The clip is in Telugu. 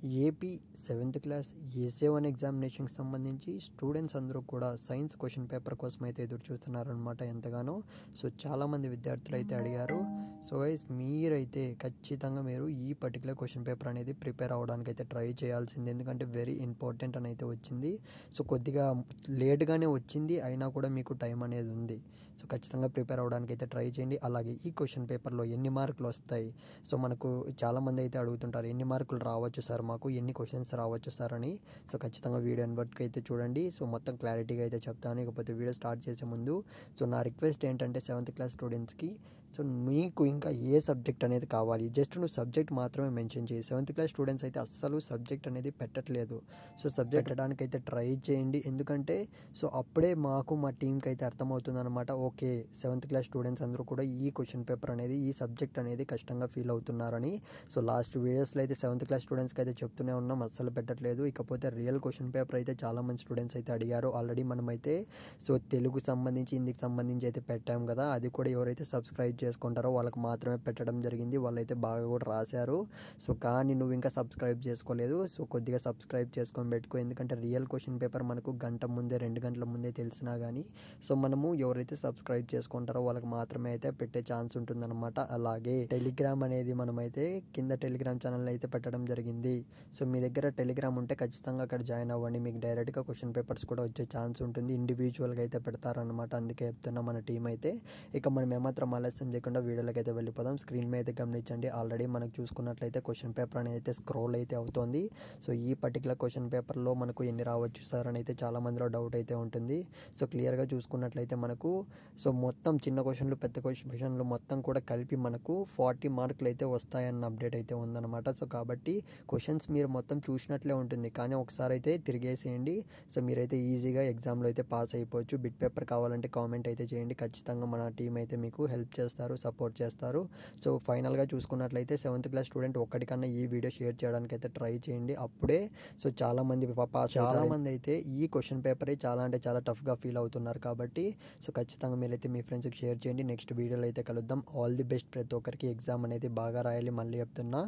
ఏపీ 7th క్లాస్ ఏ7 ఎగ్జామినేషన్కి సంబంధించి స్టూడెంట్స్ అందరూ కూడా సైన్స్ క్వశ్చన్ పేపర్ కోసం అయితే ఎదురు చూస్తున్నారనమాట ఎంతగానో. సో చాలామంది విద్యార్థులు అయితే అడిగారు. సో గైస్ మీరైతే ఖచ్చితంగా మీరు ఈ పర్టికులర్ క్వశ్చన్ పేపర్ అనేది ప్రిపేర్ అవ్వడానికి అయితే ట్రై చేయాల్సింది, ఎందుకంటే వెరీ ఇంపార్టెంట్ అని అయితే వచ్చింది. సో కొద్దిగా లేట్గానే వచ్చింది, అయినా కూడా మీకు టైం అనేది ఉంది. సో ఖచ్చితంగా ప్రిపేర్ అవ్వడానికి అయితే ట్రై చేయండి. అలాగే ఈ క్వశ్చన్ పేపర్లో ఎన్ని మార్కులు వస్తాయి, సో మనకు చాలామంది అయితే అడుగుతుంటారు ఎన్ని మార్కులు రావచ్చు సార్, మాకు ఎన్ని క్వశ్చన్స్ రావచ్చు సార్ అని. సో ఖచ్చితంగా వీడియో వరకు అయితే చూడండి. సో మొత్తం క్లారిటీగా అయితే చెప్తాను. ఇకపోతే వీడియో స్టార్ట్ చేసే ముందు సో నా రిక్వెస్ట్ ఏంటంటే 7th క్లాస్ స్టూడెంట్స్కి, సో మీకు ఇంకా ఏ సబ్జెక్ట్ అనేది కావాలి, జస్ట్ నువ్వు సబ్జెక్ట్ మాత్రమే మెన్షన్ చేయి. 7th క్లాస్ స్టూడెంట్స్ అయితే అస్సలు సబ్జెక్ట్ అనేది పెట్టట్లేదు. సో సబ్జెక్ట్ పెట్టడానికి అయితే ట్రై చేయండి, ఎందుకంటే సో అప్పుడే మాకు మా టీంకి అయితే అర్థమవుతుంది అనమాట. ఓకే 7th క్లాస్ స్టూడెంట్స్ అందరూ కూడా ఈ క్వశ్చన్ పేపర్ అనేది, ఈ సబ్జెక్ట్ అనేది కష్టంగా ఫీల్ అవుతున్నారని. సో లాస్ట్ వీడియోస్లో అయితే 7th క్లాస్ స్టూడెంట్స్కి అయితే చెప్తూనే ఉన్నాం, అస్సలు పెట్టట్లేదు. ఇకపోతే రియల్ క్వశ్చన్ పేపర్ అయితే చాలామంది స్టూడెంట్స్ అయితే అడిగారు. ఆల్రెడీ మనమైతే సో తెలుగు సంబంధించి హిందీకి సంబంధించి అయితే పెట్టాం కదా, అది కూడా ఎవరైతే సబ్స్క్రైబ్ చేసుకుంటారో వాళ్ళకి మాత్రమే పెట్టడం జరిగింది. వాళ్ళైతే బాగా కూడా రాశారు. సో కానీ నువ్వు ఇంకా సబ్స్క్రైబ్ చేసుకోలేదు, సో కొద్దిగా సబ్స్క్రైబ్ చేసుకొని పెట్టుకో, ఎందుకంటే రియల్ క్వశ్చన్ పేపర్ మనకు గంట ముందే 2 గంటల ముందే తెలిసినా కానీ సో మనము ఎవరైతే సబ్స్క్రైబ్ చేసుకుంటారో వాళ్ళకి మాత్రమే అయితే పెట్టే ఛాన్స్ ఉంటుందన్నమాట. అలాగే టెలిగ్రామ్ అనేది మనమైతే కింద టెలిగ్రామ్ ఛానల్ అయితే పెట్టడం జరిగింది. సో మీ దగ్గర టెలిగ్రామ్ ఉంటే ఖచ్చితంగా అక్కడ జాయిన్ అవ్వండి, మీకు డైరెక్ట్గా క్వశ్చన్ పేపర్స్ కూడా వచ్చే ఛాన్స్ ఉంటుంది. ఇండివిజువల్గా అయితే పెడతారనమాట, అందుకే చెప్తున్నా మన టీం అయితే. ఇక మనం ఏమాత్రం ఆలస్యం చేయకుండా వీడియోలోకి అయితే వెళ్ళిపోదాం. స్క్రీన్ మీద అయితే గమనించండి, ఆల్రెడీ మనకు చూసుకున్నట్లయితే క్వశ్చన్ పేపర్ అనేది అయితే స్క్రోల్ అయితే అవుతుంది. సో ఈ పర్టికులర్ క్వశ్చన్ పేపర్లో మనకు ఎన్ని రావచ్చు సార్ అని అయితే చాలా మందిలో డౌట్ అయితే ఉంటుంది. సో క్లియర్గా చూసుకున్నట్లయితే మనకు సో మొత్తం చిన్న క్వశ్చన్లు పెద్ద క్వశ్చన్లు మొత్తం కూడా కలిపి మనకు 40 మార్కులు అయితే వస్తాయన్న అప్డేట్ అయితే ఉందన్నమాట. సో కాబట్టి క్వశ్చన్స్ మీరు మొత్తం చూసినట్లే ఉంటుంది, కానీ ఒకసారి అయితే తిరిగేసేయండి. సో మీరైతే ఈజీగా ఎగ్జామ్లో అయితే పాస్ అయిపోవచ్చు. బిట్ పేపర్ కావాలంటే కామెంట్ అయితే చేయండి, ఖచ్చితంగా మన టీం అయితే మీకు హెల్ప్ చేస్తారు, సపోర్ట్ చేస్తారు. సో ఫైనల్గా చూసుకున్నట్లయితే 7th క్లాస్ స్టూడెంట్ ఒక్కడికన్నా ఈ వీడియో షేర్ చేయడానికి అయితే ట్రై చేయండి, అప్పుడే సో చాలామంది పాస్. చాలామంది అయితే ఈ క్వశ్చన్ పేపరే చాలా అంటే చాలా టఫ్గా ఫీల్ అవుతున్నారు. కాబట్టి సో ఖచ్చితంగా మీరైతే మీ ఫ్రెండ్స్కి షేర్ చేయండి. నెక్స్ట్ వీడియోలో అయితే కలుద్దాం. ఆల్ ది బెస్ట్ ప్రతి ఒక్కరికి. ఎగ్జామ్ అనేది బాగా రాయాలి, మళ్ళీ చెప్తున్నా.